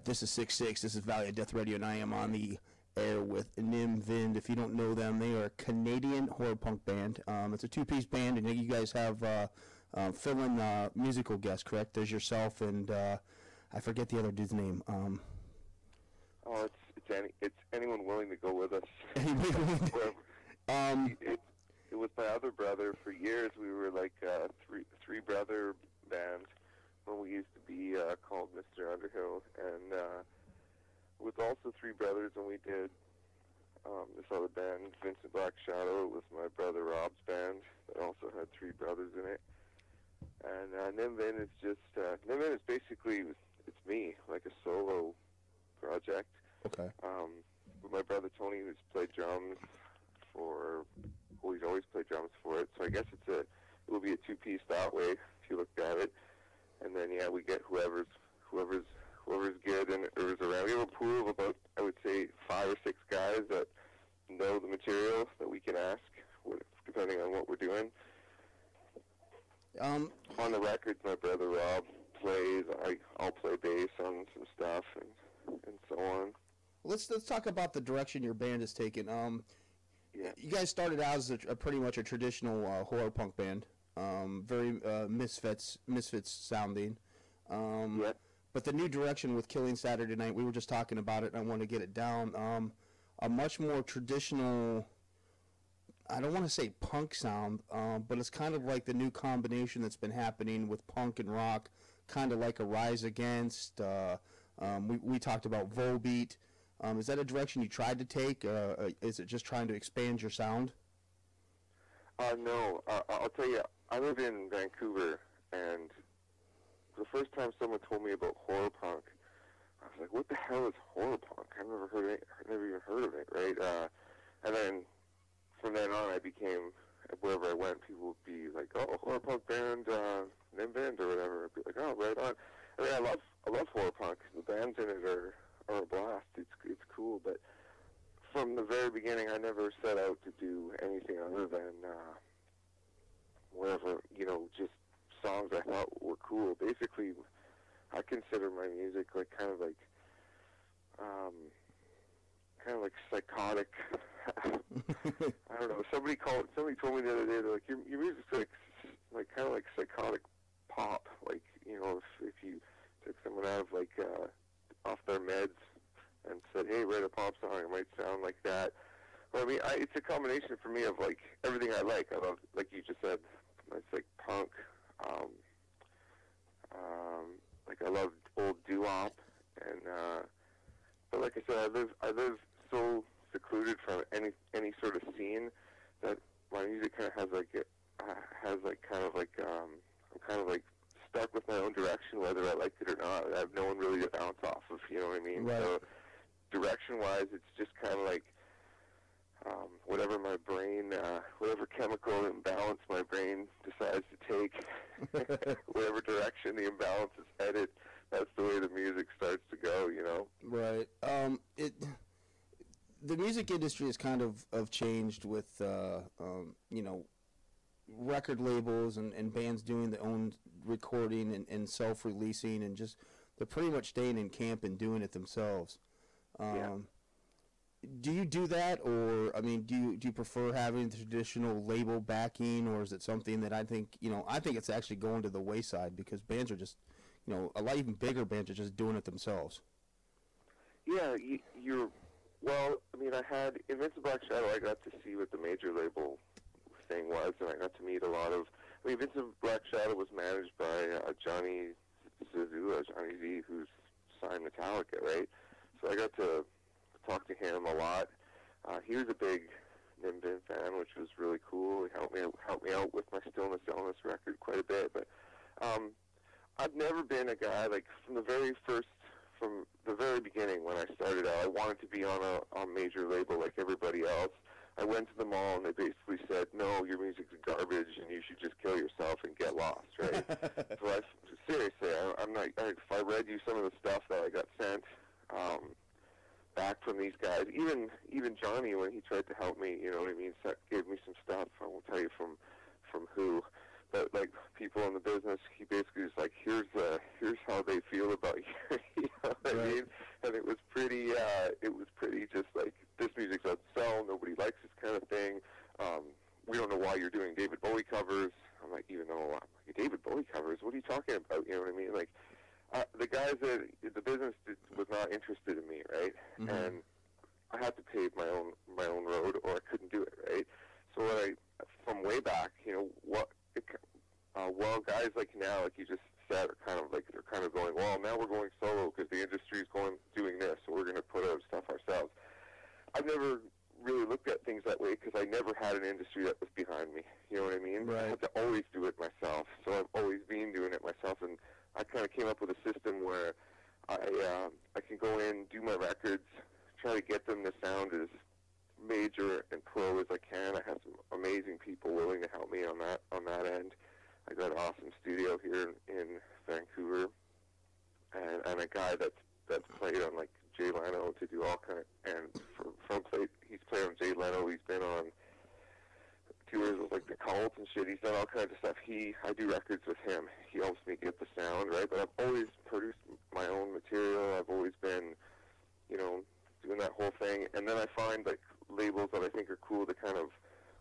This is 6-6. This is Valley of Death Radio, and I am on the air with Nim Vind. If you don't know them, they are a Canadian horror punk band. It's a two-piece band, and you guys have fill-in musical guests, correct? There's yourself and I forget the other dude's name. It's anyone willing to go with us. It was my other brother. For years, we were like a three brother band when we used to be called Mr. Underhill, and with also three brothers, and we did this other band, Vincent Black Shadow. It was my brother Rob's band that also had three brothers in it. And Nim Vind is just Nim Vind is basically it's me, like a solo project. Okay. But my brother Tony, who's played drums he's always played drums for it. So I guess it will be a two-piece that way if you looked at it. And then we get whoever's good and whoever's around. We have a pool of about, I would say, 5 or 6 guys that know the material that we can ask, depending on what we're doing. On the records, my brother Rob plays. I'll play bass on some stuff and so on. Let's talk about the direction your band has taken. You guys started out as a pretty much a traditional horror punk band, very Misfits sounding. But the new direction with Killing Saturday Night, we were just talking about it, and I want to get it down. A much more traditional, I don't want to say punk sound, but it's kind of like the new combination that's been happening with punk and rock, kind of like a Rise Against. We talked about Volbeat. Is that a direction you tried to take? Is it just trying to expand your sound? No. I'll tell you, I live in Vancouver, and the first time someone told me about horror punk, I was like, what the hell is horror punk? I've never heard of it. I've never even heard of it, right? And then from then on, I became, wherever I went, people would be like, oh, horror punk band, Nim Vind or whatever. I'd be like, oh, right on. I mean, I love horror punk. The bands in it are a blast. It's cool, but from the very beginning, I never set out to do anything other than whatever, just songs I thought were cool. Basically, I consider my music like kind of like psychotic. I don't know. Somebody told me the other day, they're like, your music's like kind of like psychotic pop. Like, if you took someone out of off their meds and said, hey, write a pop song, it might sound like that. Well, I mean, it's a combination for me of like everything I like. I love, like you just said, it's like punk. Like I love old doo-wop, and but like I said, I live so secluded from any sort of scene that my music kind of I'm kind of like stuck with my own direction, whether I like it or not. I have no one really to bounce off of, you know what I mean? Right. So direction-wise, it's just kind of like whatever my brain, whatever chemical imbalance my brain decides to take, whatever direction the imbalance is headed, that's the way the music starts to go, Right. The music industry has kind of changed with, record labels and bands doing their own recording and self-releasing, and just they're pretty much staying in camp and doing it themselves. Do you do that, or do you prefer having the traditional label backing, or is it something that I think it's actually going to the wayside because bands are just, a lot even bigger bands are just doing it themselves? Yeah, well, I mean, I had in Vincent Black Shadow, I got to see what the major label thing was, and I got to meet a lot of. I mean, Vincent Black Shadow was managed by Johnny Z, who's signed Metallica, right? So I got to talk to him a lot. He was a big Nim Vind fan, which was really cool. He helped me out with my Stillness Illness record quite a bit. But I've never been a guy from the very beginning when I started out. I wanted to be on a major label like everybody else. I went to the mall and they basically said, no, your music's garbage and you should just kill yourself and get lost, right? So seriously, I'm not. If I read you some of the stuff that I got sent back from these guys, even Johnny, when he tried to help me, gave me some stuff. I won't tell you from who, but like people in the business, he basically was like, here's how they feel about you. You know what I mean? And it was pretty just like, this music doesn't sell, nobody likes this kind of thing. We don't know why you're doing David Bowie covers. I'm like, even though David Bowie covers, what are you talking about? You know what I mean? Like, the guys that the business was not interested in me, right? Mm-hmm. And I had to pave my own road, or I couldn't do it, right? So from way back, you know, well, guys like now, like you just said, are kind of like, they're kind of going, well, now we're going solo because the industry's doing this, so we're going to put out stuff ourselves. I've never really looked at things that way because I never had an industry that was behind me. You know what I mean? Right. I had to always do it myself. So I've always been doing it myself, and I kind of came up with a system where I can go in, do my records, try to get them to sound as major and pro as I can. I have some amazing people willing to help me on that end. I got an awesome studio here in Vancouver, and a guy that's played on like Jay Leno to do all kind of, and he's played on Jay Leno. He's been on tours with like the Cult and shit. He's done all kinds of stuff. I do records with him. He helps me get the sound right. But I've always produced my own material. I've always been, you know, doing that whole thing. And then I find like labels that I think are cool to kind of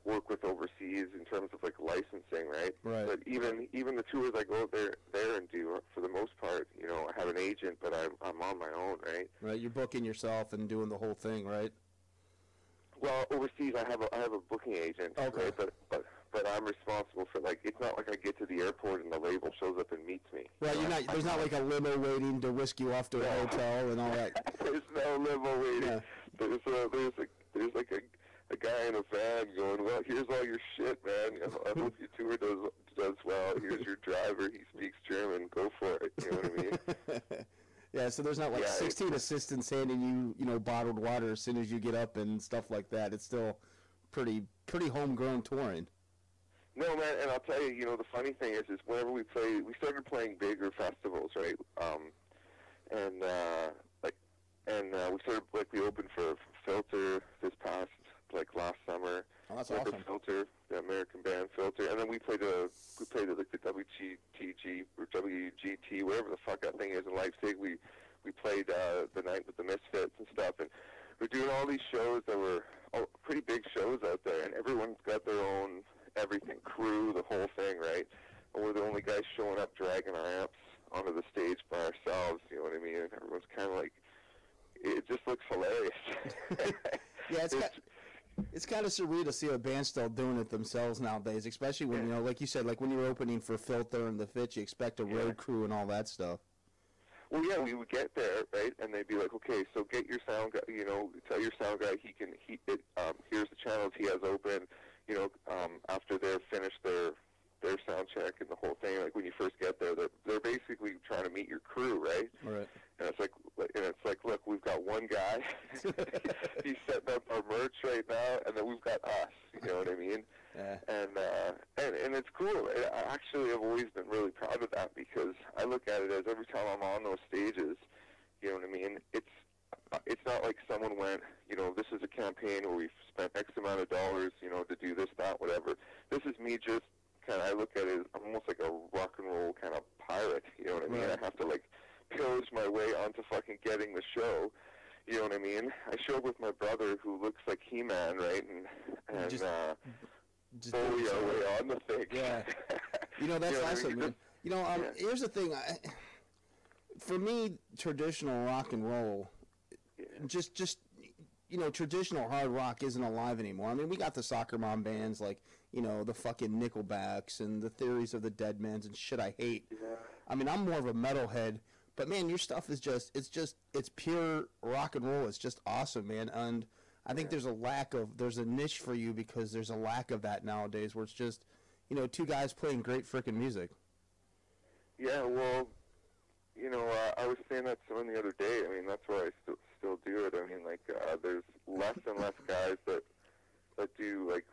work with overseas in terms of like licensing, right? Right. But even the tours I go there and do, for the most part, you know, I have an agent, but I'm on my own, right? Right. You're booking yourself and doing the whole thing, right? Well, overseas I have a booking agent, okay. Right? But I'm responsible for, like, it's not like I get to the airport and the label shows up and meets me. Right. There's not like a limo waiting to whisk you off to a hotel and all that. There's no limo waiting. Yeah. There's like a guy in a van going, well, here's all your shit, man. You know, I hope your tour does well. Here's your driver. He speaks German. Go for it. You know what I mean? Yeah, so there's not like 16 assistants handing you know, bottled water as soon as you get up and stuff like that. It's still pretty homegrown touring. No, man, and I'll tell you, you know, the funny thing is whenever we started playing bigger festivals, right? We started, like, we opened for Filter this past, like, last summer. Oh, that's awesome. Filter, the American band Filter, and then we played like the WGTG or WGT, whatever the fuck that thing is in Leipzig. We played the night with the Misfits and stuff, and we're doing all these shows that were pretty big shows out there, and everyone's got their own everything, crew, the whole thing, right? And we're the only guys showing up dragging our amps onto the stage by ourselves, you know what I mean? And everyone's kind of like, it just looks hilarious. Yeah, it's kind of surreal to see a band still doing it themselves nowadays, especially when, you know, like you said, like when you're opening for Filter and the Fitch, you expect a road crew and all that stuff. Well, yeah, we would get there, right, and they'd be like, okay, so get your sound guy, you know, tell your sound guy here's the channels he has open, you know, after they're finished their sound check and the whole thing. Like when you first get there, they're basically trying to meet your crew, right? Right. And it's like, look, we've got one guy. He's setting up our merch right now, and then we've got us. You know what I mean? Yeah. And it's cool. I actually have always been really proud of that because I look at it as every time I'm on those stages, you know what I mean? It's not like someone went, you know, this is a campaign where we've spent X amount of dollars, you know, to do this, that, whatever. This is me just kind of, I look at it as I'm almost like a rock and roll kind of pirate, you know what I mean? Right. I have to, like, pillage my way onto fucking getting the show, you know what I mean? I showed with my brother who looks like He-Man, right? And just bully our way on the thing. Yeah. You know, that's awesome, man. You know, here's the thing. For me, traditional rock and roll, just you know, traditional hard rock isn't alive anymore. I mean, we got the soccer mom bands like, you know, the fucking Nickelbacks and the Theories of the Deadmans and shit I hate. Yeah. I mean, I'm more of a metalhead, but man, your stuff is it's pure rock and roll. It's just awesome, man. And I think there's a niche for you because there's a lack of that nowadays where it's just, you know, two guys playing great freaking music. Yeah, well, you know, I was saying that to someone the other day. I mean, that's why I still do it. I mean, like, there's less and less guys that do, like,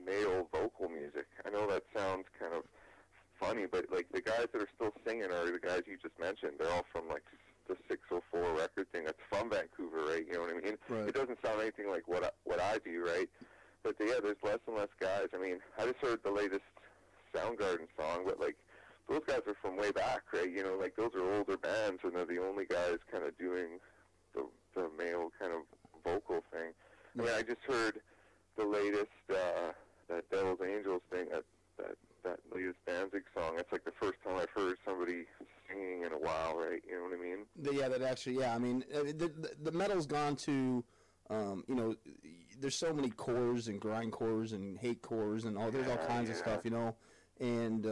male vocal music. I know that sounds kind of funny, but, like, the guys that are still singing are the guys you just mentioned. They're all from, like, the 604 record thing. That's from Vancouver, right? You know what I mean? Right. It doesn't sound anything like what I do, right? But, yeah, there's less and less guys. I mean, I just heard the latest Soundgarden song, but like those guys are from way back, right? You know, like those are older bands, and they're the only guys kind of doing the male kind of vocal thing. I mean, I just heard the latest that Devil's Angels thing, that latest Danzig song. That's like the first time I've heard somebody singing in a while, right? You know what I mean? Yeah, that actually, yeah. I mean, the metal's gone to, you know, there's so many cores and grind cores and hate cores and all. There's all kinds of stuff, you know, and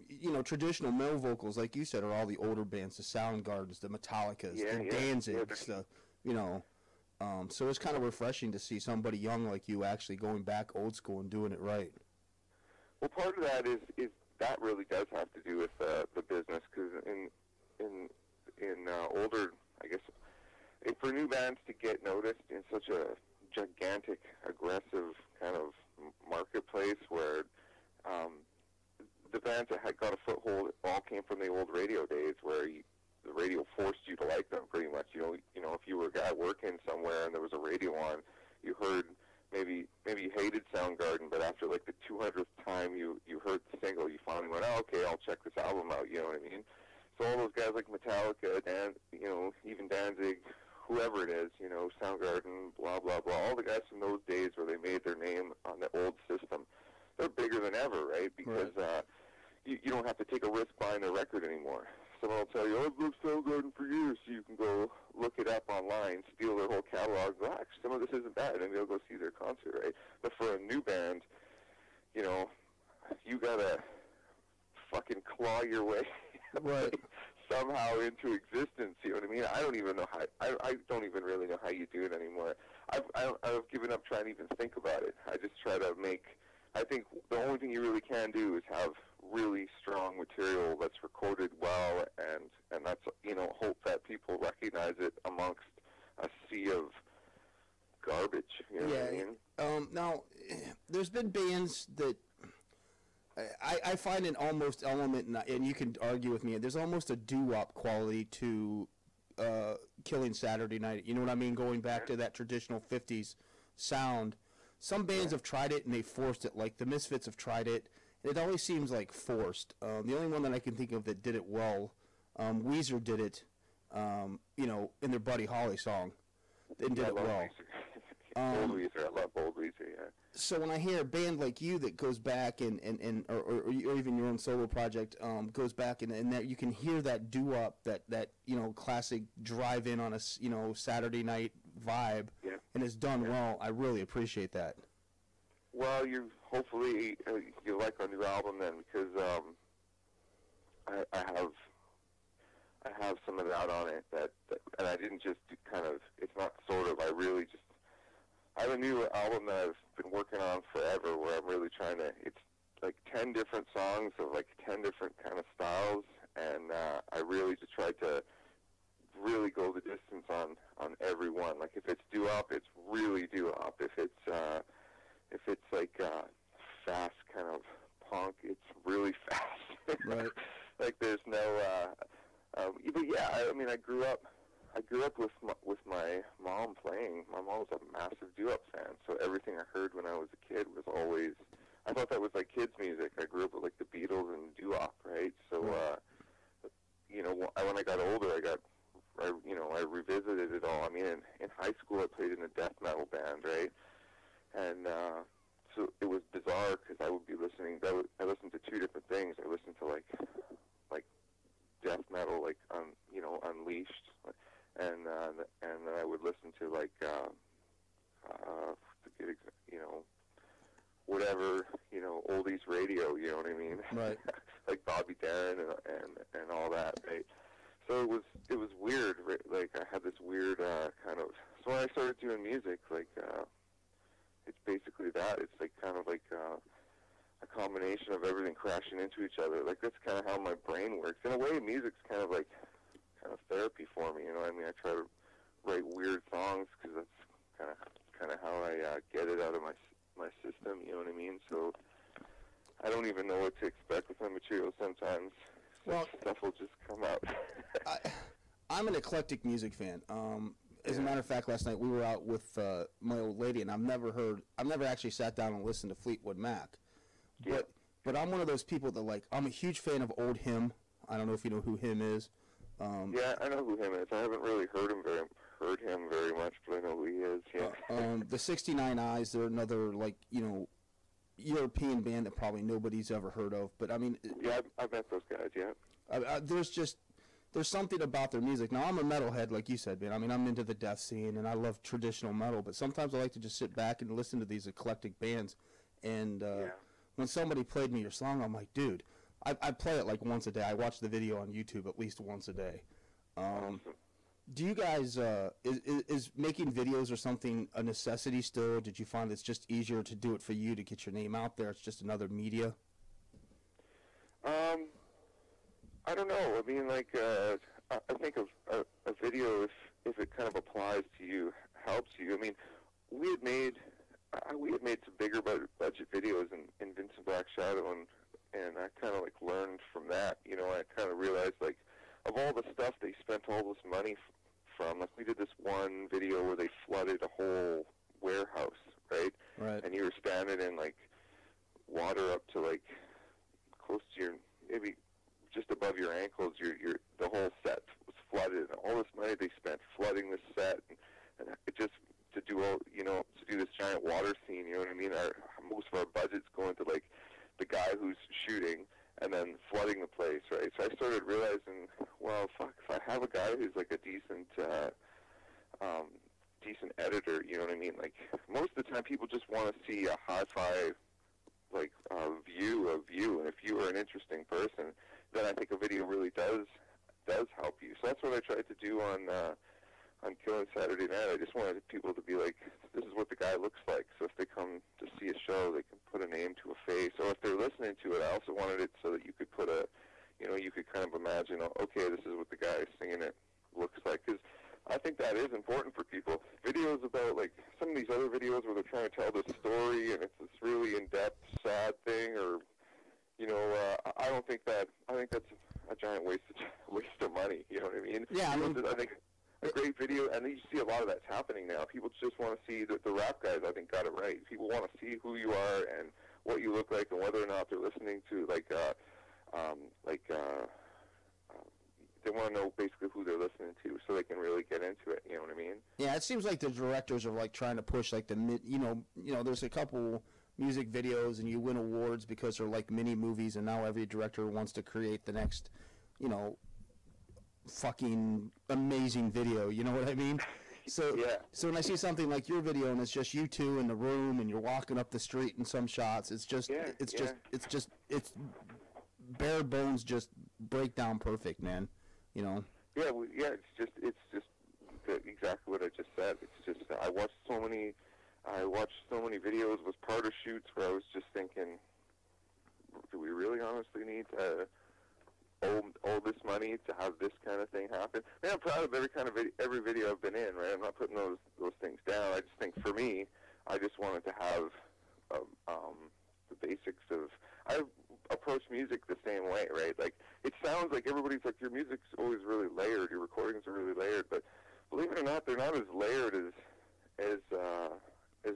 you know, traditional male vocals, like you said, are all the older bands, the Soundgardens, the Metallicas, the Danzigs, you know. So it's kind of refreshing to see somebody young like you actually going back old school and doing it right. Well, part of that is that really does have to do with the business, because in older, I guess, for new bands to get noticed in such a gigantic, aggressive kind of marketplace where the bands that had got a foothold all came from the old radio days, where the radio forced you to like them pretty much. You know, if you were a guy working somewhere and there was a radio on, you heard maybe you hated Soundgarden, but after like the 200th time you heard the single, you finally went, oh, okay, I'll check this album out. You know what I mean? So all those guys like Metallica, you know, even Danzig, whoever it is, you know, Soundgarden, blah blah blah, all the guys from those days where they made their name on the old system, they're bigger than ever, right? Because you don't have to take a risk buying their record anymore. Someone will tell you, oh, I've loved Soundgarden for years, so you can go look it up online, steal their whole catalog, go, actually, some of this isn't bad, and they'll go see their concert, right? But for a new band, you know, you gotta fucking claw your way somehow into existence, you know what I mean? I don't even know how, I don't even really know how you do it anymore. I've given up trying to even think about it. I just try to I think the only thing you really can do is have really strong material that's recorded well, and that's, you know, hope that people recognize it amongst a sea of garbage, you know what I mean? Now, there's been bands that I find an almost element, and you can argue with me, there's almost a doo-wop quality to Killing Saturday Night. You know what I mean? Going back to that traditional 50s sound. Some bands have tried it and they forced it, like the Misfits have tried it. It always seems like forced. The only one that I can think of that did it well, Weezer did it, you know, in their Buddy Holly song. They did it well. Old Weezer, I love old Weezer, yeah. So when I hear a band like you that goes back or even your own solo project goes back and that you can hear that doo-wop, that you know, classic drive-in on a, you know, Saturday night vibe, and it's done well, I really appreciate that. Well, hopefully you like our new album then, because I have some of that on it that and I didn't just do kind of, it's not sort of, I have a new album that I've been working on forever, where I'm really trying to, it's like 10 different songs of like 10 different kind of styles, and I really just tried to really go the distance on every one. Like if it's doo-wop, it's really doo-wop. If it's like fast kind of punk, it's really fast. Right. Like there's no, but yeah, I mean, I grew up with my mom playing. My mom was a massive doo-wop fan, so everything I heard when I was a kid was always, I thought that was like kids' music. I grew up with like the Beatles and doo-wop, right? So, you know, when I got older, I revisited it all. I mean, in high school, I played in a death metal band, right? And so it was bizarre because I would be listening. I listened to two different things. I listened to like death metal, like you know, Unleashed, and then I would listen to like you know, whatever, you know, oldies radio. You know what I mean? Right. Like Bobby Darin and all that, right? So it was weird. Like I had this weird kind of. So when I started doing music, like it's basically that. It's like kind of like a combination of everything crashing into each other. Like that's kind of how my brain works. In a way, music's kind of therapy for me. You know, I mean, I try to write weird songs because that's kind of how I get it out of my system. You know what I mean? So I don't even know what to expect with my material sometimes. Well, stuff will just come out. I'm an eclectic music fan. As a matter of fact, last night we were out with my old lady, and I've never actually sat down and listened to Fleetwood Mac. But But I'm one of those people that, like, I'm a huge fan of old Him. I don't know if you know who Him is. Yeah, I know who Him is. I haven't really heard him very much, but I know who he is. Yeah. The 69 Eyes, they're another, like, you know, European band that probably nobody's ever heard of. But I mean, yeah, I've met those guys. Yeah. There's something about their music. Now, I'm a metalhead, like you said, man. I mean, I'm into the death scene, and I love traditional metal. But sometimes I like to just sit back and listen to these eclectic bands. And when somebody played me your song, I'm like, dude, I play it like once a day. I watch the video on YouTube at least once a day. Awesome. Do you guys, is making videos or something a necessity still? Or did you find it's just easier to do it for you to get your name out there? It's just another media? I don't know. I mean, like, I think a video, if it kind of applies to you, helps you. I mean, we had made some bigger budget videos in Vincent Black Shadow, and I kind of, like, learned from that. You know, I kind of realized, like, of all the stuff they spent all this money from, like, we did this one video where they flooded a whole warehouse, right? Right. And you were standing in, like, water up to, like, close to your, maybe just above your ankles. The whole set was flooded, and all this money they spent flooding this set, and it just to do this giant water scene. You know what I mean? Most of our budget's going to, like, the guy who's shooting, and then flooding the place, right? So I started realizing, well, fuck, if I have a guy who's, like, a decent editor, you know what I mean? Like, most of the time people just want to see a hi-fi, like, view of you, and if you are an interesting person, then I think a video really does help you. So that's what I tried to do on Killing Saturday Night. I just wanted people to be like, this is what the guy looks like. So if they come to see a show, they can put a name to a face. Or if they're listening to it, I also wanted it so that you could put you could kind of imagine, okay, this is what the guy singing it looks like. Because I think that is important for people. Videos about, like, some of these other videos where they're trying to tell this story and it's this really in-depth, sad thing, or, you know, I think that's a giant waste of money, you know what I mean? Yeah, I think a great video, and you see a lot of that's happening now. People just want to see the rap guys, I think, got it right. People want to see who you are and what you look like and whether or not they're listening to, they want to know basically who they're listening to so they can really get into it, you know what I mean? Yeah, it seems like the directors are, like, trying to push, like, there's a couple music videos and you win awards because they're like mini movies, and now every director wants to create the next, you know, fucking amazing video, you know what I mean? So yeah. So when I see something like your video and it's just you two in the room and you're walking up the street in some shots, it's bare bones, just breakdown perfect, man. You know? Yeah, it's just exactly what I just said. It's just I watched so many videos, was part of shoots where I was just thinking, do we really honestly need to owe this money to have this kind of thing happen? I mean, I'm proud of every video I've been in, right? I'm not putting those things down. I just think for me, I just wanted to have the basics of. I approach music the same way, right? Like, it sounds like everybody's like, your music's always really layered, your recordings are really layered, but believe it or not, they're not as layered as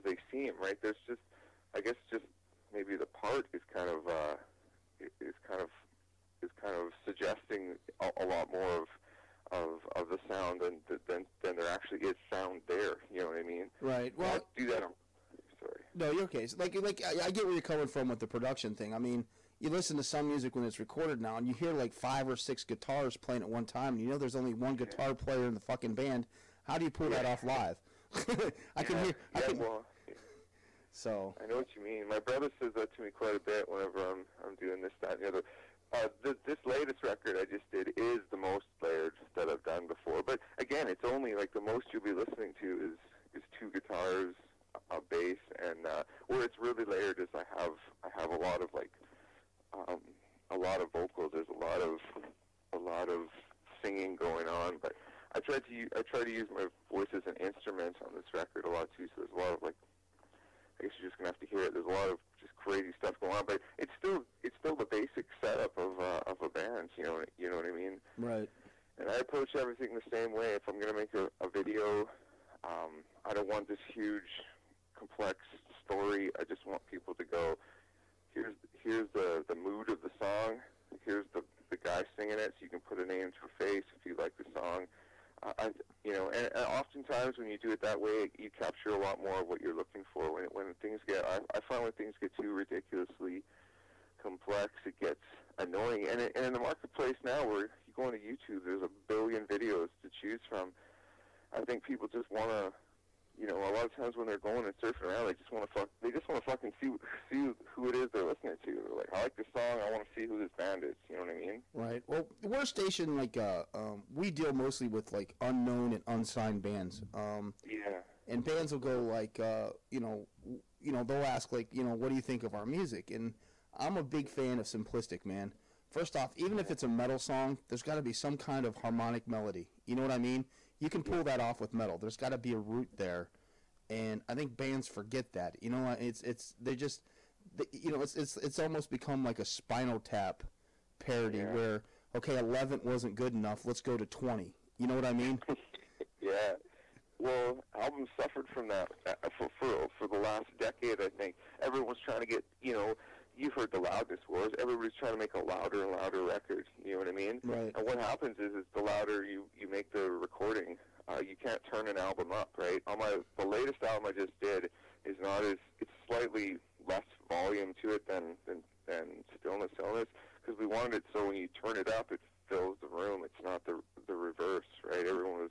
they seem, right? There's just, I guess, just maybe the part is kind of suggesting a lot more of the sound than there actually is sound there. You know what I mean? Right. Well, I'll do that. Sorry. No, you're okay. So, like I get where you're coming from with the production thing. I mean, you listen to some music when it's recorded now, and you hear like 5 or 6 guitars playing at one time, and you know there's only one guitar player in the fucking band. How do you pull that off live? I can hear. So I know what you mean. My brother says that to me quite a bit whenever I'm doing this, that, and the other. This latest record I just did is the most layered that I've done before. But again, it's only like the most you'll be listening to is 2 guitars, a bass, and where it's really layered is I have a lot of like a lot of vocals. There's a lot of singing going on, but I try to use my voice as an instrument on this record a lot too. So there's a lot of like, I guess you're just gonna have to hear it. There's a lot of just crazy stuff going on, but it's still the basic setup of a band. You know what I mean? Right. And I approach everything the same way. If I'm gonna make a video, I don't want this huge, complex story. I just want people to go, here's the mood of the song. Here's the guy singing it, so you can put a name to a face if you like the song. And oftentimes when you do it that way, you capture a lot more of what you're looking for. When things get, I find when things get too ridiculously complex, it gets annoying. And in the marketplace now, where you go onto YouTube, there's a billion videos to choose from. I think people just want to, a lot of times when they're going and surfing around, they just want to fucking see who it is they're listening to. They're like, I like this song, I want to see who this band is. You know what I mean? Right. Well, we're a station like we deal mostly with like unknown and unsigned bands. Yeah. And bands will go like, they'll ask like, what do you think of our music? And I'm a big fan of simplistic, man. First off, even if it's a metal song, there's got to be some kind of harmonic melody. You know what I mean? You can pull that off with metal. There's got to be a root there, and I think bands forget that. It's almost become like a Spinal Tap parody where, okay, 11 wasn't good enough, let's go to 20. You know what I mean? Yeah. Well, albums suffered from that for the last decade. I think everyone's trying to get, you've heard the loudness wars. Everybody's trying to make a louder and louder record. You know what I mean? Right. And what happens is the louder you make the recording, you can't turn an album up, right? The latest album I just did is not as, it's slightly less volume to it than Stillness, because we wanted it so when you turn it up, it fills the room. It's not the reverse, right? Everyone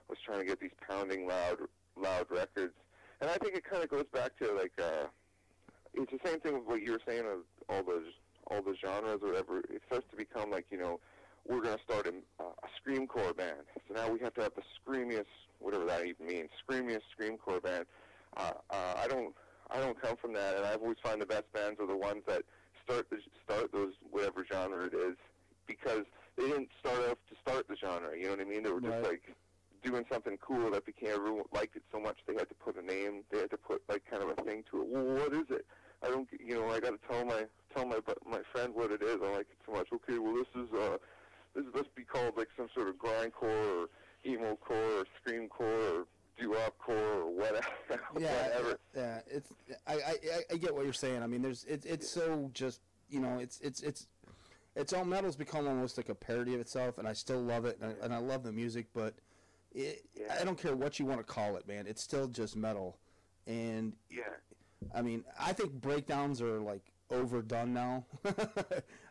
was trying to get these pounding loud records, and I think it kind of goes back to like. It's the same thing with what you were saying of all the genres or whatever. It starts to become like, we're going to start a screamcore band. So now we have to have the screamiest, whatever that even means, screamiest screamcore band. I don't come from that, and I've always found the best bands are the ones that start those whatever genre it is, because they didn't start off to start the genre. You know what I mean? They were just like doing something cool that became, everyone liked it so much they had to put a name. They had to put like kind of a thing to it. Well, what is it? I don't, I got to tell my friend what it is. I like it so much. Okay, well this must be called like some sort of grindcore or emo core or screamcore or doo-wop core or whatever. Whatever. Yeah. I get what you're saying. I mean, it's so just it's all metal's become almost like a parody of itself, and I still love it, and I love the music, but I don't care what you want to call it, man. It's still just metal, and I mean, I think breakdowns are like overdone now.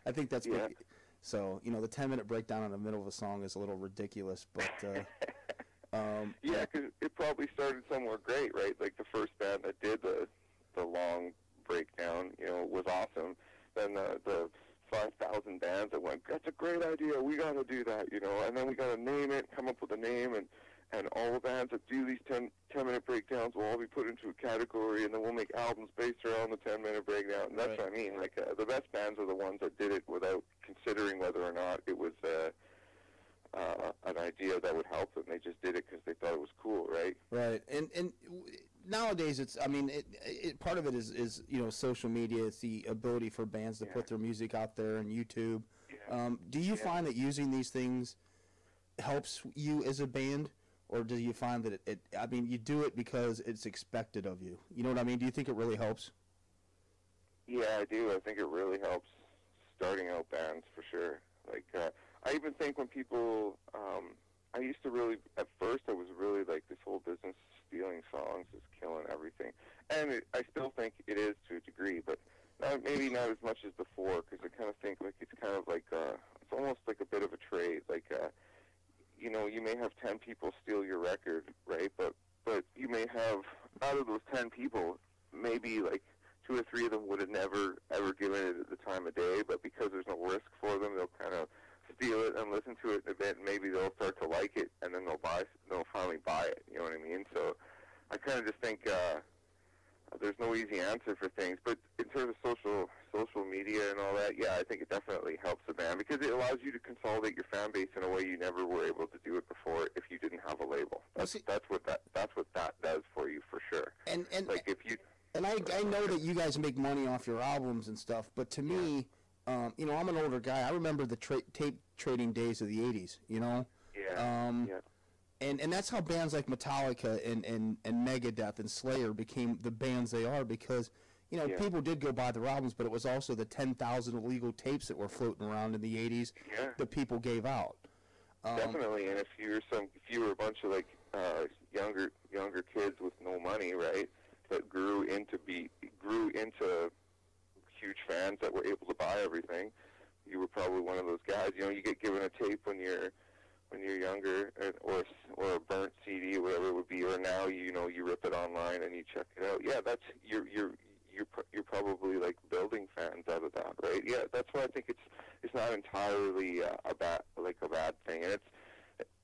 I think that's big. So, the 10-minute breakdown in the middle of a song is a little ridiculous, but because it probably started somewhere great, right? Like the first band that did the long breakdown, was awesome. Then the 5,000 bands that went, that's a great idea, we got to do that, and then we got to name it, come up with a name, and all the bands that do these 10-minute breakdowns will all be put into a category, and then we'll make albums based around the 10-minute breakdown. And that's what I mean. Like, the best bands are the ones that did it without considering whether or not it was an idea that would help them. They just did it because they thought it was cool, right? Right. And nowadays, it's, I mean, part of it is social media. It's the ability for bands to put their music out there on YouTube. Yeah. Do you find that using these things helps you as a band? Or do you find that you do it because it's expected of you? You know what I mean? Do you think it really helps? Yeah, I do. I think it really helps starting out bands, for sure. Like, I even think when people, I used to really, at first I was really like, this whole business stealing songs is killing everything. And I still think it is to a degree, but maybe not as much as before, because I kind of think like it's kind of like, it's almost like a bit of a trade. Like, you may have 10 people steal your record, right? But you may have, out of those 10 people, maybe like 2 or 3 of them would have never, ever given it at the time of day, but because there's no risk for them, they'll kind of steal it and listen to it in a bit, and maybe they'll start to like it, and then they'll finally buy it, you know what I mean? So I kind of just think there's no easy answer for things, but in terms of social media and all that, yeah, I think it definitely helps the band, because it allows you to consolidate your fan base in a way you never were able to do it before if you didn't have a label. That's what that does for you, for sure. And like if you and I know that you guys make money off your albums and stuff, but to me, I'm an older guy. I remember the tape trading days of the '80s. And that's how bands like Metallica and Megadeth and Slayer became the bands they are, because you know, people did go buy the albums, but it was also the 10,000 illegal tapes that were floating around in the 80s that people gave out. Definitely, and if you were a bunch of like younger kids with no money, right, that grew into huge fans that were able to buy everything, you were probably one of those guys. You know, you get given a tape when you're younger, or a burnt CD or whatever it would be, or now you rip it online and you check it out. Yeah, that's you're probably like building fans out of that, right? Yeah, that's why I think it's not entirely a bad thing, and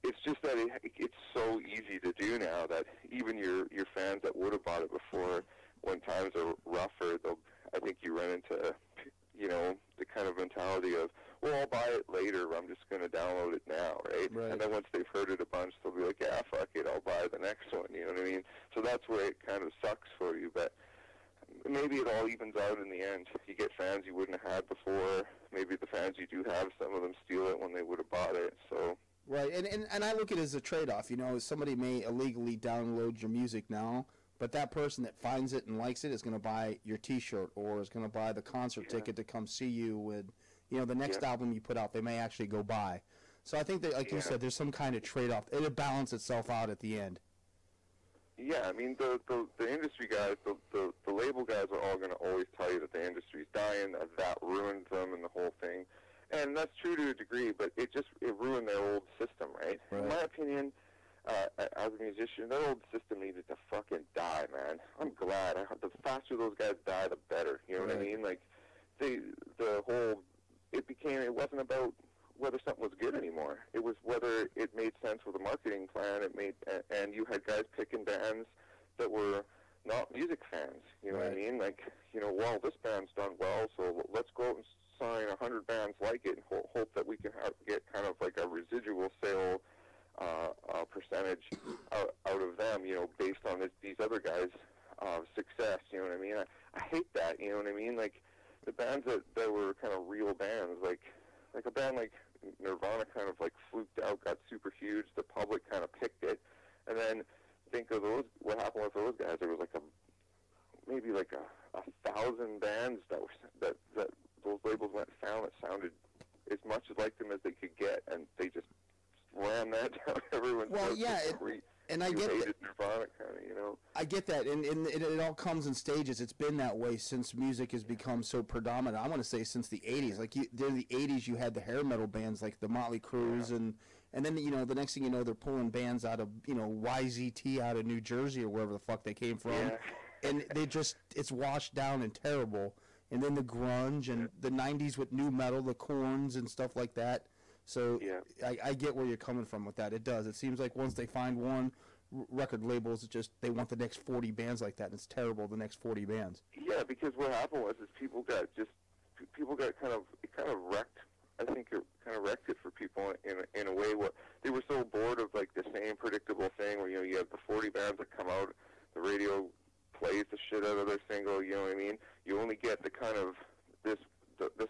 it's just that it's so easy to do now that even your fans that would have bought it before, when times are rougher, I think you run into the kind of mentality of, well, I'll buy it later, I'm just going to download it now, right? And then once they've heard it a bunch, they'll be like, yeah, fuck it, I'll buy the next one, you know what I mean? So that's where it kind of sucks for you, but maybe it all evens out in the end. You get fans you wouldn't have had before. Maybe the fans you do have, some of them steal it when they would have bought it, so... Right, and I look at it as a trade-off. You know, somebody may illegally download your music now, but that person that finds it and likes it is going to buy your T-shirt or is going to buy the concert ticket to come see you with, you know, the next album you put out. They may actually go buy. So I think that, like you said, there's some kind of trade-off. It'll balance itself out at the end. Yeah, I mean, the industry guys, the label guys are all going to always tell you that the industry's dying, that ruins them and the whole thing. And that's true to a degree, but it ruined their old system, right? In my opinion, as a musician, their old system needed to fucking die, man. I'm glad. The faster those guys die, the better. You know what I mean? Like, it wasn't about whether something was good anymore. It was whether it made sense with a marketing plan. And you had guys picking bands that were not music fans. You know what I mean? Like, well, this band's done well, so let's go out and sign 100 bands like it and hope that we can get kind of like a residual sale percentage out of them, based on these other guys' success. You know what I mean? I hate that. You know what I mean? Like the bands that were kind of real bands, like a band like Nirvana, kind of like fluked out, got super huge. The public kind of picked it, and then think of those. What happened with those guys? There was like maybe 1,000 bands that those labels went and found that sounded as much like them as they could get, and they just ran that down everyone's throat. And I get hated Nirvana, kind of, I get that, and it all comes in stages. It's been that way since music has become so predominant. I want to say since the 80s. Like, during the 80s, you had the hair metal bands like the Motley Crues, and then, the next thing you know, they're pulling bands out of, YZT out of New Jersey or wherever the fuck they came from. Yeah. And it's washed down and terrible. And then the grunge and the 90s with new metal, the Corns and stuff like that. So I get where you're coming from with that. It does. It seems like once they find one, record labels, they want the next 40 bands like that, and it's terrible, the next 40 bands. Yeah, because what happened was people got kind of wrecked. I think it kind of wrecked it for people in a way. What they were so bored of, like, the same predictable thing where, you have the 40 bands that come out, the radio plays the shit out of their single, you know what I mean? You only get the kind of the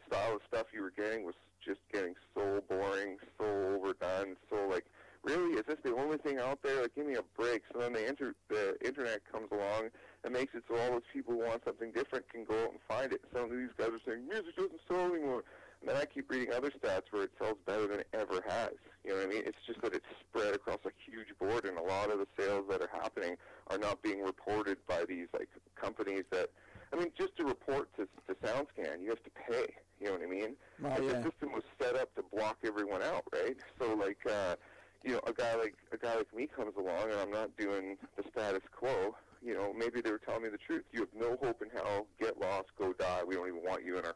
style of stuff you were getting was just getting so boring, so overdone, so like, really, is this the only thing out there? Like, give me a break. So then the internet comes along and makes it so all those people who want something different can go out and find it. Some of these guys are saying music doesn't sell anymore, and then I keep reading other stats where it sells better than it ever has. You know what I mean? It's just that it's spread across a huge board, and a lot of the sales that are happening are not being reported by these, like, companies that, I mean, just to report to SoundScan, you have to pay. You know what I mean? The system was set up to block everyone out, right? So, like, a guy like me comes along, and I'm not doing the status quo. Maybe they were telling me the truth. You have no hope in hell. Get lost. Go die. We don't even want you in our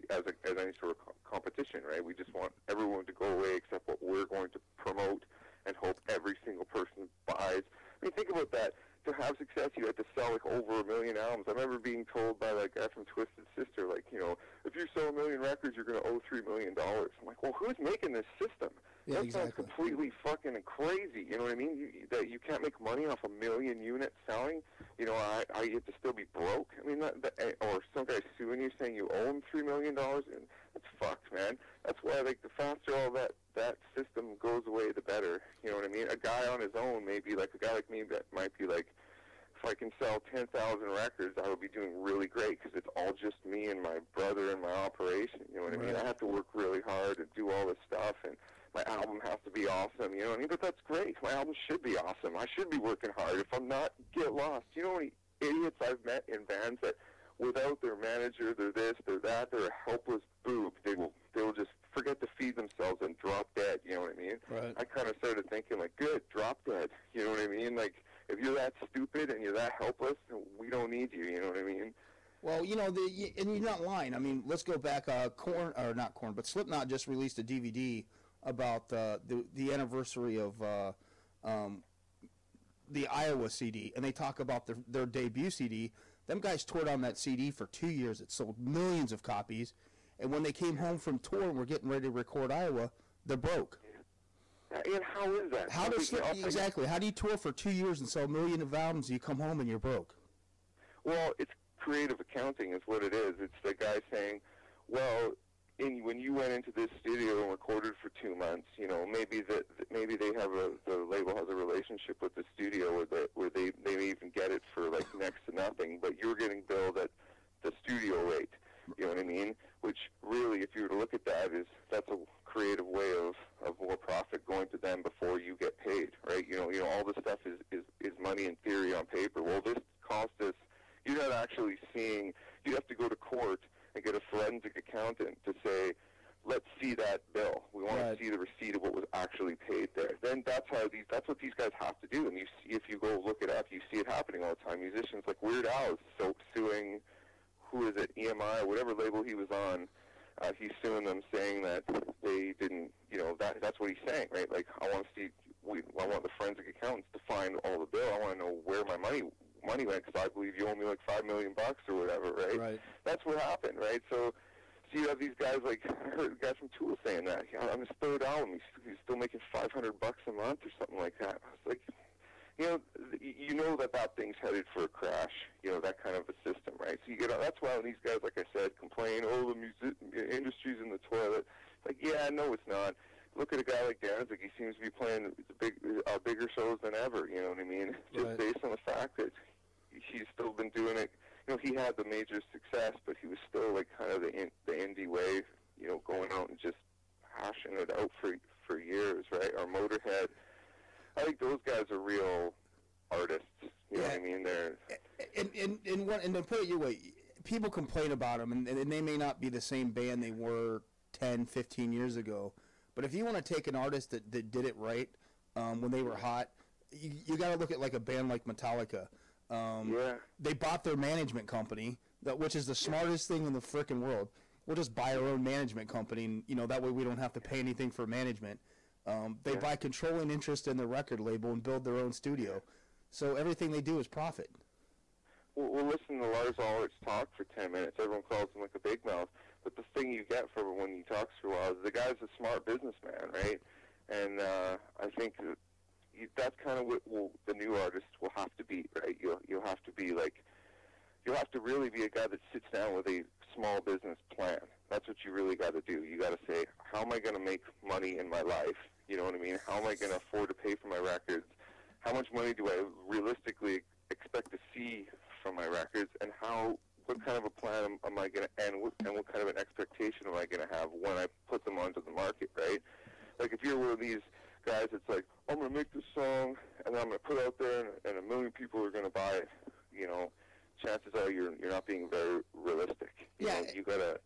as any sort of competition, right? We just want everyone to go away except what we're going to promote, and hope every single person buys. I mean, think about that. To have success, you had to sell like over 1 million albums. I remember being told by that guy from Twisted Sister, like, if you sell 1 million records, you're going to owe $3 million. I'm like, well, who's making this system? Yeah, that sounds completely fucking crazy. You know what I mean? That you can't make money off 1 million units selling. I get to still be broke. I mean, or some guy suing you saying you owe him $3 million, and that's fucked, man. That's why, like, the faster all that system goes away, the better. You know what I mean? A guy on his own, maybe, like a guy like me that might be like if I can sell 10,000 records, I would be doing really great because it's all just me and my brother and my operation. You know what I mean? I have to work really hard and do all this stuff, and my album has to be awesome. You know what I mean? But that's great. My album should be awesome. I should be working hard. If I'm not, get lost. You know how many idiots I've met in bands that without their manager, they're this, they're that, they're a helpless boob. They will just forget to feed themselves and drop dead. You know what I mean? Right. I kind of started thinking, like, good, drop dead. You know what I mean? Like, if you're that stupid and you're that helpless, we don't need you. You know what I mean? Well, you know, and you're not lying. I mean, let's go back. Korn, or not Korn, but Slipknot just released a DVD about the anniversary of the Iowa CD, and they talk about their debut CD. Them guys toured on that CD for 2 years. It sold millions of copies, and when they came home from tour and were getting ready to record Iowa, they're broke. And how is that? How does exactly? How do you tour for 2 years and sell a million of albums? And you come home and you're broke. Well, it's creative accounting is what it is. It's the guy saying, well, when you went into this studio and recorded for 2 months, you know, maybe they have the label has a relationship with the studio where they may even get it for like next to nothing, but you're getting billed at the studio rate. You know what I mean? Which really, if you were to look at that, that's a creative way of more profit going to them before you get paid, right? You know, all this stuff is money in theory on paper. Well, this cost us. You're not actually seeing. You have to go to court and get a forensic accountant to say, let's see that bill. We want to see the receipt of what was actually paid there. Then that's what these guys have to do. And you see, if you go look it up, you see it happening all the time. Musicians like Weird Al is suing. Who is it, EMI, whatever label he was on, he's suing them saying that they didn't, you know, that's what he's saying, right? Like, I want to see, I want the forensic accountants to find all the bill. I want to know where my money went, because I believe you owe me like $5 million or whatever, right? Right. That's what happened, right? So you have these guys like, I heard a guy from Tool saying that. On his third album, he's still making $500 a month or something like that. I was like, you know that thing's headed for a crash, you know, that kind of a system, right? So that's why when these guys, like I said, complain, oh, the music industry's in the toilet. Like, yeah, no, it's not. Look at a guy like Danzig. He seems to be playing bigger shows than ever, you know what I mean? Just based on the fact that he's still been doing it. You know, he had the major success, but he was still, like, kind of the indie wave, you know, going out and just hashing it out for years, right? Or Motorhead. I think those guys are real artists. You know what I mean? They're and to put it your way, people complain about them, and they may not be the same band they were 10, 15 years ago. But if you want to take an artist that did it right when they were hot, you got to look at like a band like Metallica. They bought their management company, which is the smartest thing in the frickin' world. We'll just buy our own management company, and you know that way we don't have to pay anything for management. They buy controlling interest in the record label and build their own studio. So everything they do is profit. We'll listen to Lars Ulrich talk for 10 minutes. Everyone calls him like a big mouth. But the thing you get from him when he talks for a while is the guy's a smart businessman, right? And I think that's kind of what the new artists will have to be, right? You'll have to be like, you'll have to really be a guy that sits down with a small business plan. That's what you really got to do. You got to say, how am I going to make money in my life? You know what I mean? How am I going to afford to pay for my records? How much money do I realistically expect to see from my records? And what kind of a plan am I going to, and what kind of an expectation am I going to have when I put them onto the market, right? Like if you're one of these guys that's like, I'm going to make this song, and then I'm going to put it out there, and 1 million people are going to buy it, you know, chances are you're not being very realistic. You know, you gotta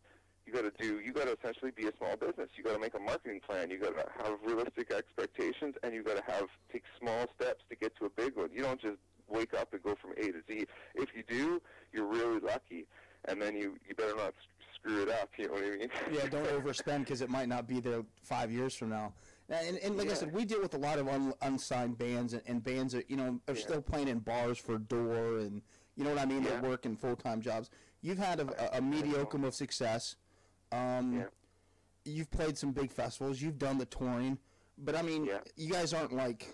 essentially be a small business. You gotta make a marketing plan. You gotta have realistic expectations, and you gotta take small steps to get to a big one. You don't just wake up and go from A to Z. If you do, you're really lucky, and then you better not screw it up. You know what I mean? Yeah, don't overspend because it might not be there 5 years from now. And like I said, we deal with a lot of unsigned bands and bands that are still playing in bars for door, and you know what I mean. They're working full-time jobs. You've had a mediocre of success. You've played some big festivals. You've done the touring, but I mean, you guys aren't like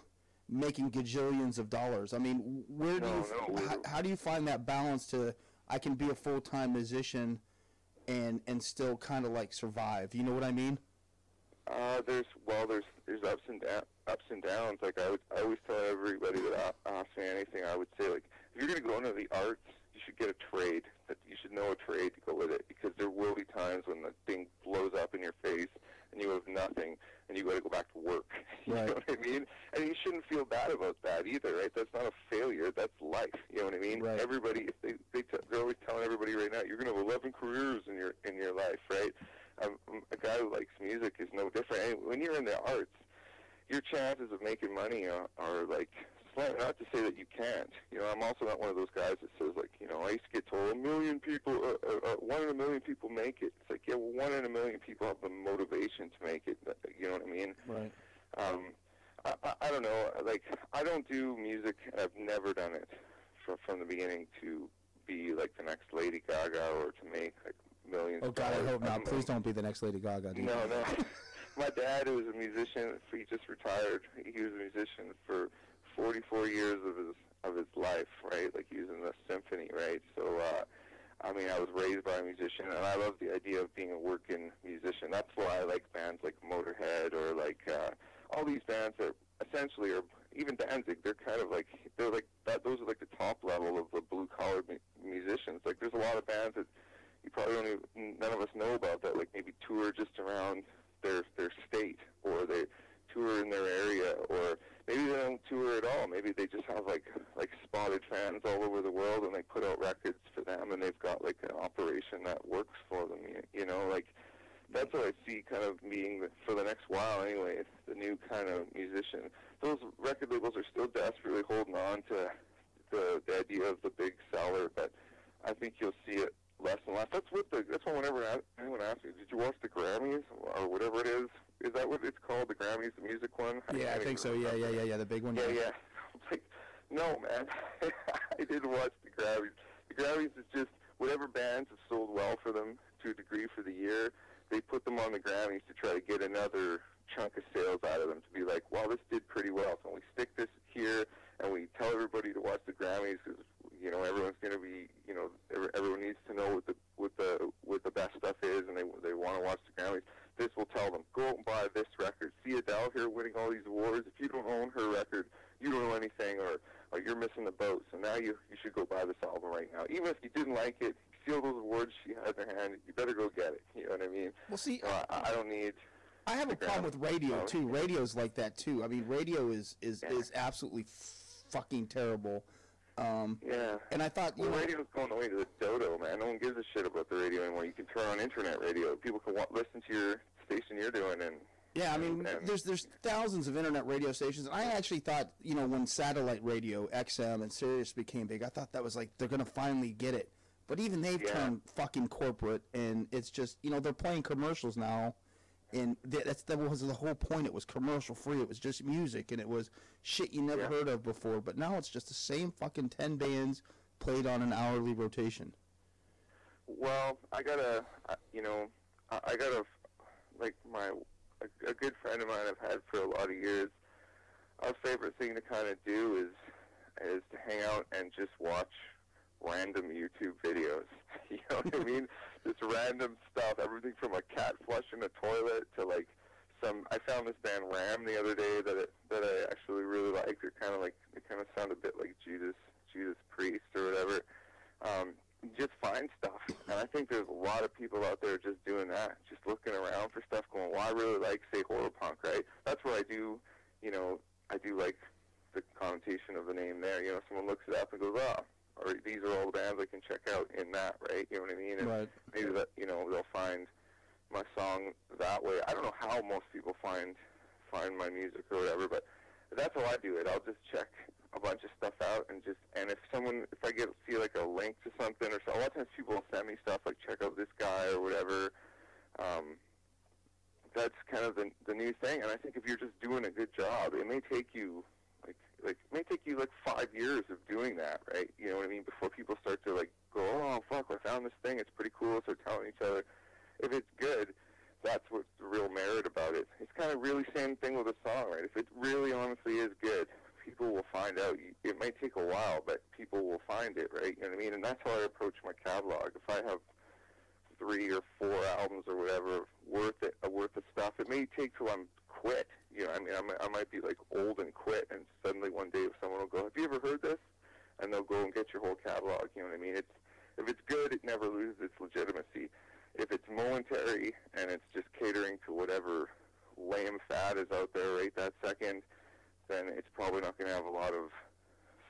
making gajillions of dollars. I mean, how do you find that balance to I can be a full-time musician and still kind of like survive? You know what I mean? There's ups and downs. Like I always tell everybody that asks me anything, I would say like if you're going to go into the arts, you should get a trade. That you should know a trade to go with it, because there will be times when the thing blows up in your face and you have nothing and you got to go back to work. You right. know what I mean? And you shouldn't feel bad about that either, right? That's not a failure. That's life. You know what I mean? Right. Everybody, they're always telling everybody right now, you're going to have 11 careers in your life, right? A guy who likes music is no different. And when you're in the arts, your chances of making money are like slim. Not to say that you can't. You know, I'm also not one of those guys that says, like, you know, I used to get told 1 million people, 1 in a million people make it. It's like, yeah, well, 1 in a million people have the motivation to make it. You know what I mean? Right. I don't know. Like, I don't do music, and I've never done it from the beginning to be like the next Lady Gaga or to make like millions. Oh God, I hope not. Please don't be the next Lady Gaga, dude. No. My dad, who was a musician, he just retired. He was a musician for 44 years of his life, right? Like, he was in the symphony, right? So, I mean, I was raised by a musician, and I love the idea of being a working musician. That's why I like bands like Motorhead or like all these bands that essentially are, even Danzig, they're like that. Those are like the top level of the blue-collar musicians. Like, there's a lot of bands that you probably none of us know about that, like, maybe tour just around their state, or they tour in their area, or maybe they don't tour at all. Maybe they just have like spotted fans all over the world, and they put out records for them, and they've got like an operation that works for them. You know, like, that's what I see kind of being for the next while anyway. The new kind of musician. Those record labels are still desperately holding on to the idea of the big seller, but I think you'll see it less and less. That's why whenever anyone asks me, did you watch the Grammys or whatever it is? Is that what it's called, the Grammys, the music one? Yeah, I think so. Yeah, the big one. Yeah. Like, no, man, I didn't watch the Grammys. The Grammys is just whatever bands have sold well for them to a degree for the year, they put them on the Grammys to try to get another chunk of sales out of them, to be like, well, this did pretty well, so we stick this here, and we tell everybody to watch the Grammys, because, you know, everyone's going to be, you know, everyone needs to know what the best stuff is, and they want to watch the Grammys. This will tell them, go out and buy this record. See Adele here winning all these awards. If you don't own her record, you don't know anything, or you're missing the boat. So now you should go buy this album right now. Even if you didn't like it, see all those awards she had in her hand, you better go get it. You know what I mean? Well, see, I don't need... I have a problem with radio, too. Radio's like that, too. I mean, radio is absolutely fucking terrible. Yeah. And I thought, radio's going away to the dodo, man. No one gives a shit about the radio anymore. You can turn on internet radio. People can listen to your station you're doing, and yeah, I mean, there's thousands of internet radio stations. And I actually thought, you know, when satellite radio, XM and Sirius became big, I thought that was like they're gonna finally get it. But even they've turned fucking corporate, and it's just, you know, they're playing commercials now. And that was the whole point. It was commercial free. It was just music, and it was shit you never heard of before. But now it's just the same fucking 10 bands played on an hourly rotation. Well, a good friend of mine I've had for a lot of years. Our favorite thing to kind of do is to hang out and just watch random YouTube videos. You know what I mean? Just random stuff, everything from a cat flushing a toilet to like I found this band Ram the other day that I actually really liked. They kind of sound a bit like Judas Priest or whatever. Just find stuff, and I think there's a lot of people out there just doing that, just looking around for stuff, going, well, I really like, say, horror punk, right? That's what I do. You know, I do like the connotation of the name there. You know, someone looks it up and goes, oh, or these are all the bands I can check out in that, right? You know what I mean? And right. Maybe that, you know, they'll find my song that way. I don't know how most people find my music or whatever, but that's how I do it. I'll just check a bunch of stuff out, and if I see like a link to something, or so, a lot of times people will send me stuff like, check out this guy or whatever. That's kind of the new thing, and I think if you're just doing a good job, it may take you like 5 years of doing that, right? You know what I mean? Before people start to like go, oh fuck, I found this thing, it's pretty cool, so telling each other. If it's good, that's what's the real merit about it. It's kind of really same thing with a song, right? If it really honestly is good, people will find out. It may take a while, but people will find it, right? You know what I mean? And that's how I approach my catalog. If I have 3 or 4 albums or whatever worth of stuff, it may take till I'm quit. You know, I mean, I might be like old and quit, and suddenly one day someone will go, have you ever heard this? And they'll go and get your whole catalog. You know what I mean? If it's good, it never loses its legitimacy. If it's momentary and it's just catering to whatever lame fad is out there right that second, then it's probably not going to have a lot of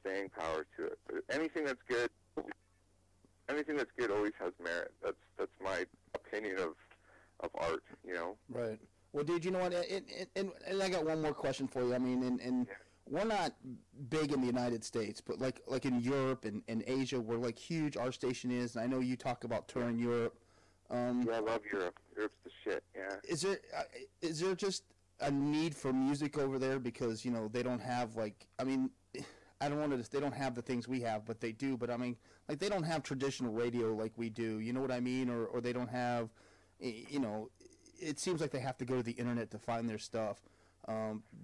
staying power to it. But anything that's good always has merit. That's my opinion of art, you know. Right. Well, dude, you know what? And I got one more question for you. I mean, and we're not big in the United States, but like in Europe and Asia, we're like huge. Our station is, and I know you talk about touring Europe. Yeah, I love Europe. Europe's the shit. Yeah. Is there just a need for music over there because they don't have I don't want to. They don't have the things we have, but they do. But I mean, like they don't have traditional radio like we do. You know what I mean? Or they don't have, It seems like they have to go to the internet to find their stuff.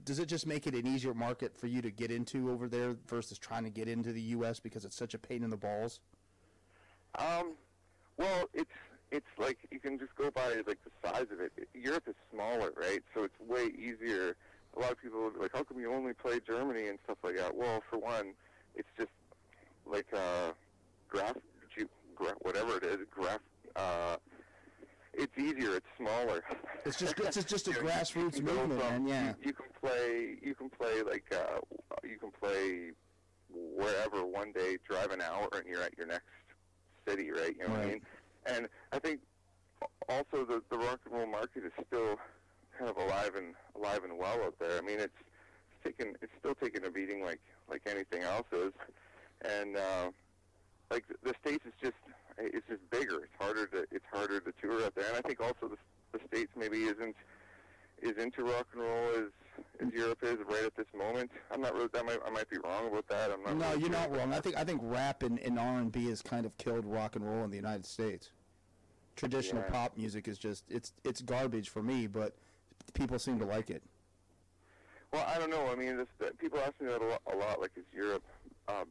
Does it just make it an easier market for you to get into over there versus trying to get into the U.S. because it's such a pain in the balls? Well, it's like you can just go by like the size of it. Europe is smaller, right? So it's way easier. A lot of people will be like, how come you only play Germany and stuff like that? Well, for one, it's just like whatever it is, it's easier. It's smaller. It's just a grassroots movement, man. Yeah. You can play wherever one day, drive an hour, and you're at your next city, right? You know what I mean? And I think also the rock and roll market is still kind of alive and well out there. I mean, it's still taking a beating like anything else is, and like the States is just bigger. It's harder to tour out there, and I think also the States maybe isn't as into rock and roll as Europe is right at this moment. I'm not really. I might be wrong about that. I'm not. No, really you're sure. not wrong. I think rap and R&B has kind of killed rock and roll in the United States. Traditional pop music is just it's garbage for me, but people seem to like it. Well, I don't know. I mean, people ask me that a lot. Like, is Europe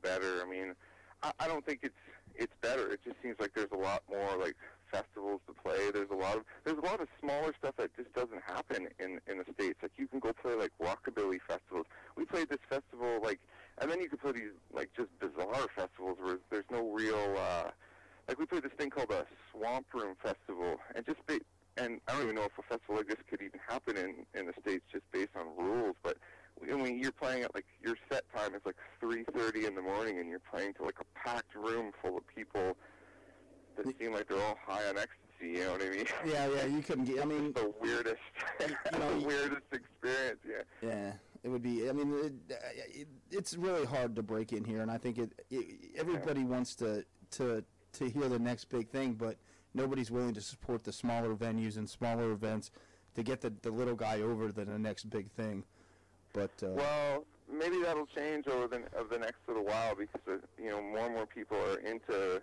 better? I mean, I don't think it's better. It just seems like there's a lot more like festivals to play. There's a lot of smaller stuff that just doesn't happen in the States. Like, you can go play like rockabilly festivals. We played this festival and then you could play these like just bizarre festivals where there's no real like we played this thing called a Swamp Room Festival, and I don't even know if a festival like this could even happen in the States just based on rules, but when you're playing at, like, your set time is like 3:30 in the morning, and you're playing to like a packed room full of people that seem like they're all high on ecstasy, you know what I mean? Yeah, you couldn't get, I mean... It's the weirdest, the weirdest experience, yeah. Yeah, it would be, I mean, it's really hard to break in here, and I think everybody wants to hear the next big thing, but nobody's willing to support the smaller venues and smaller events to get the little guy over to the next big thing. But well, maybe that'll change over the next little while because more and more people are into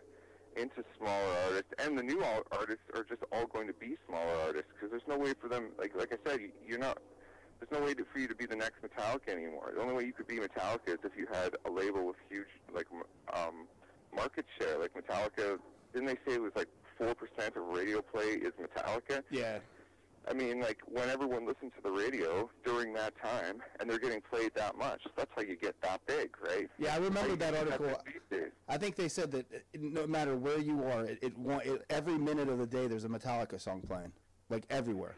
smaller artists, and the new artists are just all going to be smaller artists because there's no way for them. Like I said, there's no way for you to be the next Metallica anymore. The only way you could be Metallica is if you had a label with huge market share. Like Metallica, didn't they say it was like 4% of radio play is Metallica? Yeah. I mean, like, when everyone listens to the radio during that time and they're getting played that much, that's how you get that big, right? Yeah, I remember that article. I think they said that no matter where you are, every minute of the day there's a Metallica song playing, like everywhere.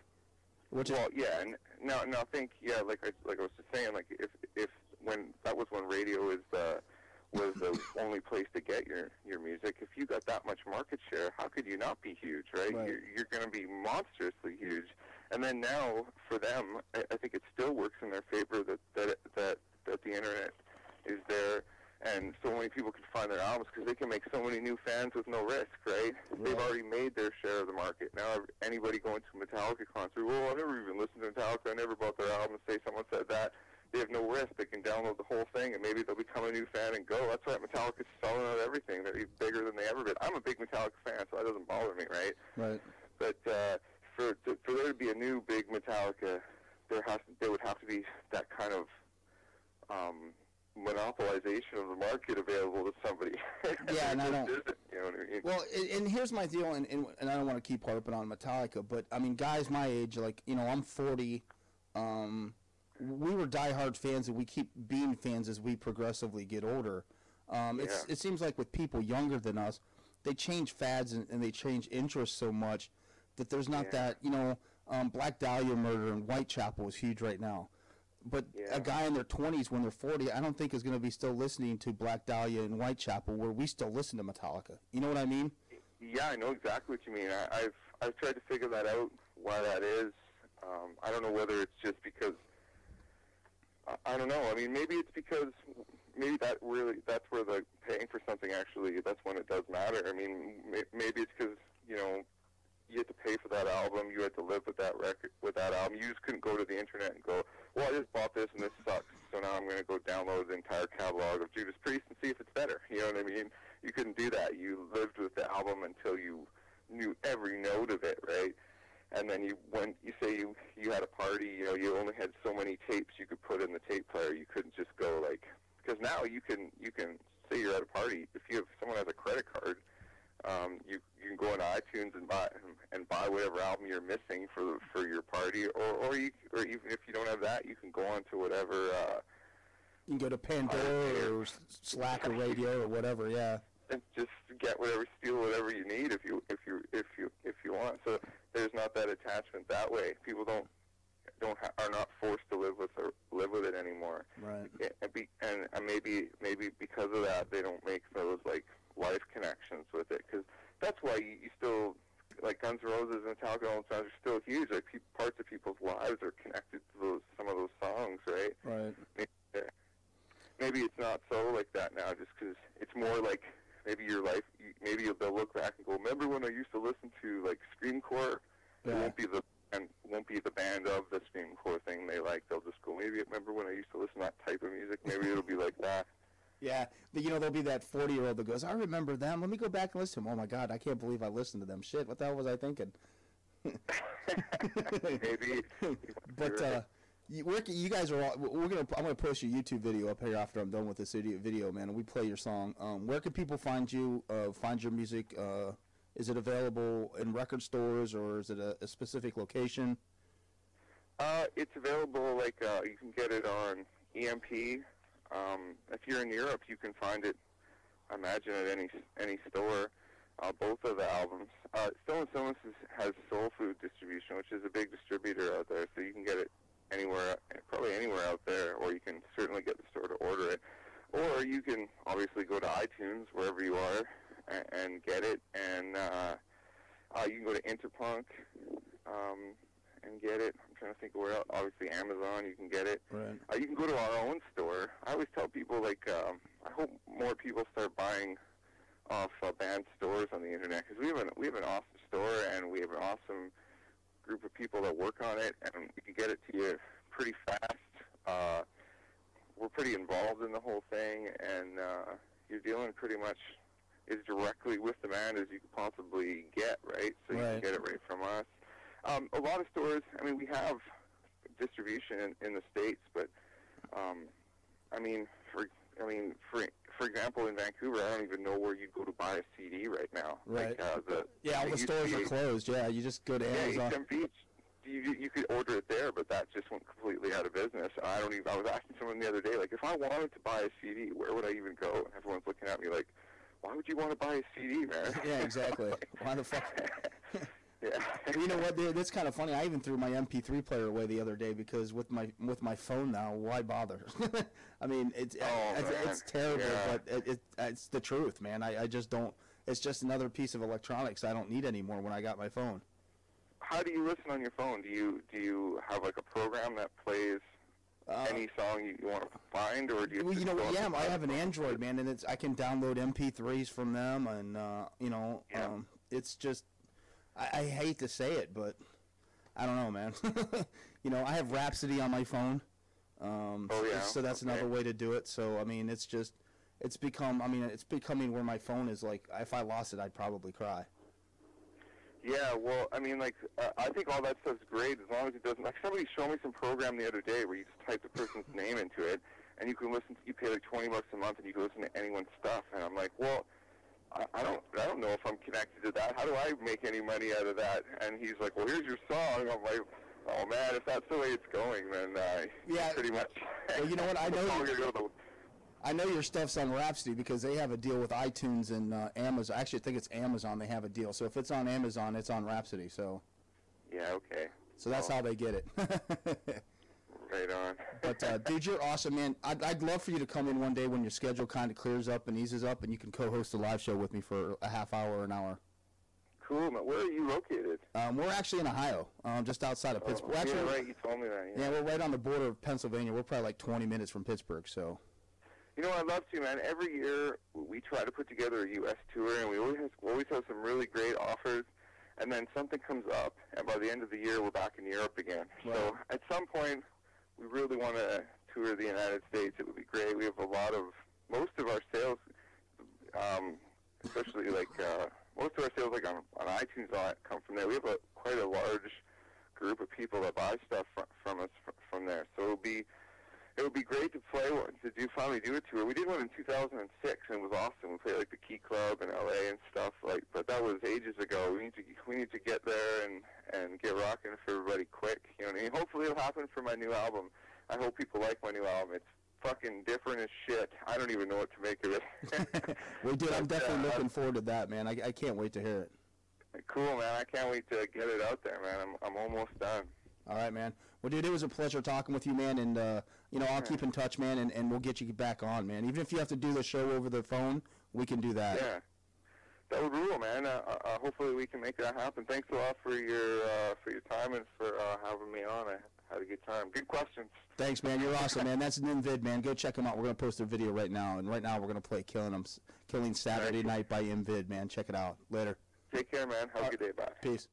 And now think, like I was just saying, like if when that was when radio was the only place to get your music. If you got that much market share, how could you not be huge, right? You're going to be monstrously huge. And then now, for them, I think it still works in their favor that the internet is there, and so many people can find their albums because they can make so many new fans with no risk, right? They've already made their share of the market. Now, anybody going to a Metallica concert, well, I never even listened to Metallica, I never bought their album, say someone said that. They have no risk. They can download the whole thing, and maybe they'll become a new fan and go. That's why Metallica's selling out everything. They're bigger than they ever been. I'm a big Metallica fan, so that doesn't bother me, right? Right. But for there to be a new big Metallica, there would have to be that kind of monopolization of the market available to somebody. Yeah, and I don't. You know what I mean? Well, and here's my deal, and I don't want to keep harping on Metallica, but I mean, guys my age, like I'm 40. We were diehard fans, and we keep being fans as we progressively get older. It seems like with people younger than us, they change fads and they change interests so much that there's not that, Black Dahlia murder in Whitechapel is huge right now. But a guy in their 20s, when they're 40, I don't think is going to be still listening to Black Dahlia in Whitechapel, where we still listen to Metallica. You know what I mean? Yeah, I know exactly what you mean. I've tried to figure that out, why that is. I don't know whether it's just because, I don't know. I mean, maybe it's because, maybe that's where the paying for something actually, that's when it does matter. I mean, maybe it's because, you had to pay for that album, you had to live with that record, with that album. You just couldn't go to the internet and go, well, I just bought this and this sucks, so now I'm going to go download the entire catalog of Judas Priest and see if it's better. You know what I mean? You couldn't do that. You lived with the album until you knew every note of it, right? And then when you say you had a party, you only had so many tapes you could put in the tape player. You couldn't just go because now you can say you're at a party. If someone has a credit card, you can go on iTunes and buy whatever album you're missing for your party, or even if you don't have that, you can go on to whatever. You can go to Pandora or Slacker Radio or whatever, yeah. And just steal whatever you need if you want. So there's not that attachment that way. People are not forced to live with it anymore. Right. And maybe because of that they don't make those life connections with it, because that's why you still Guns N' Roses and Metallica and all those songs are still huge. Parts of people's lives are connected to some of those songs, right? Right. Maybe it's not so like that now, just because it's more like maybe your life. Maybe they'll look back and go, "Remember when I used to listen to Screamcore?" Yeah. It won't be the band of the Screamcore thing they like. They'll just go, "Maybe remember when I used to listen to that type of music?" Maybe it'll be like that. Yeah, but there'll be that 40-year-old that goes, I remember them. Let me go back and listen to them. Oh, my God, I can't believe I listened to them. Shit, what the hell was I thinking? Maybe. But you guys are all, I'm gonna post your YouTube video up here after I'm done with this video, man, and we play your song. Where can people find you, find your music? Is it available in record stores, or is it a specific location? It's available, you can get it on EMP. If you're in Europe, you can find it, I imagine, at any store. Both of the albums. Stone Stones has Soul Food distribution, which is a big distributor out there, so you can get it probably anywhere out there, or you can certainly get the store to order it. Or you can obviously go to iTunes, wherever you are, and get it. And you can go to Interpunk and get it. I'm trying to think of where else. Obviously Amazon, you can get it. Right. You can go to our own store. I always tell people, I hope more people start buying off band stores on the internet, because we have an awesome store, and we have an awesome group of people that work on it, and we can get it to you pretty fast. We're pretty involved in the whole thing, and you're dealing pretty much as directly with the band as you could possibly get, right? So you can get it right from us. A lot of stores, we have distribution in the States, but for example, in Vancouver, I don't even know where you'd go to buy a CD right now. Right. All the stores are closed. Yeah, you just go to Amazon. East Beach, you could order it there, but that just went completely out of business. I was asking someone the other day, if I wanted to buy a CD, where would I even go? And everyone's looking at me like, why would you want to buy a CD, man? Yeah, exactly. Why the fuck? Yeah. You know what? That's kind of funny. I even threw my MP3 player away the other day, because with my phone now, why bother? It's terrible, but it's the truth, man. I just don't. It's just another piece of electronics I don't need anymore when I got my phone. How do you listen on your phone? Do you have a program that plays any song you want to find, or do you? I have an Android, man, and I can download MP3s from them, and it's just. I hate to say it, but I don't know, man. I have Rhapsody on my phone. So that's another way to do it. So, it's becoming where my phone is if I lost it, I'd probably cry. Yeah, well, I think all that stuff's great as long as it doesn't. Somebody showed me some program the other day where you just type the person's name into it, and you can listen. You pay $20 a month, and you can listen to anyone's stuff. And I'm like, well, I don't know if I'm connected to that. How do I make any money out of that? And he's like, well, here's your song. I'm like, oh man, if that's the way it's going, then pretty much. Well, you know what? I know. I know your stuff's on Rhapsody because they have a deal with iTunes and Amazon. Actually, I think it's Amazon. They have a deal. So if it's on Amazon, it's on Rhapsody. So. Yeah. Okay. So that's how they get it. Right on. But dude, you're awesome, man. I'd love for you to come in one day when your schedule kind of clears up and eases up, and you can co-host a live show with me for a half hour or an hour. Cool, man. Where are you located? We're actually in Ohio, just outside of Pittsburgh. Actually, yeah, right. You told me that. Yeah, we're right on the border of Pennsylvania. We're probably like 20 minutes from Pittsburgh, so. You know, I'd love to, man. Every year we try to put together a U.S. tour, and we always have some really great offers, and then something comes up, and by the end of the year we're back in Europe again. Right. So at some point, we really want to tour the United States. It would be great. We have most of our sales, especially like most of our sales like on iTunes come from there. We have quite a large group of people that buy stuff from us from there. So it would be great to finally do a tour. We did one in 2006 and it was awesome. We played like the Key Club in LA and stuff but that was ages ago. We need to get there and get rocking for everybody quick. You know what I mean? Hopefully it'll happen for my new album. I hope people like my new album. It's fucking different as shit. I don't even know what to make of it. Well, dude, I'm definitely looking forward to that, man. I can't wait to hear it. Cool, man. I can't wait to get it out there, man. I'm almost done. All right, man. Well, dude, it was a pleasure talking with you, man, and, I'll keep in touch, man, and we'll get you back on, man. Even if you have to do the show over the phone, we can do that. Yeah. That would rule, man. Hopefully we can make that happen. Thanks a lot for your time and for having me on. I had a good time. Good questions. Thanks, man. You're awesome, man. That's Nim Vind, man. Go check him out. We're going to post a video right now, and right now we're going to play Killing Saturday Night by Nim Vind, man. Check it out. Later. Take care, man. Have a good day. Bye. Peace.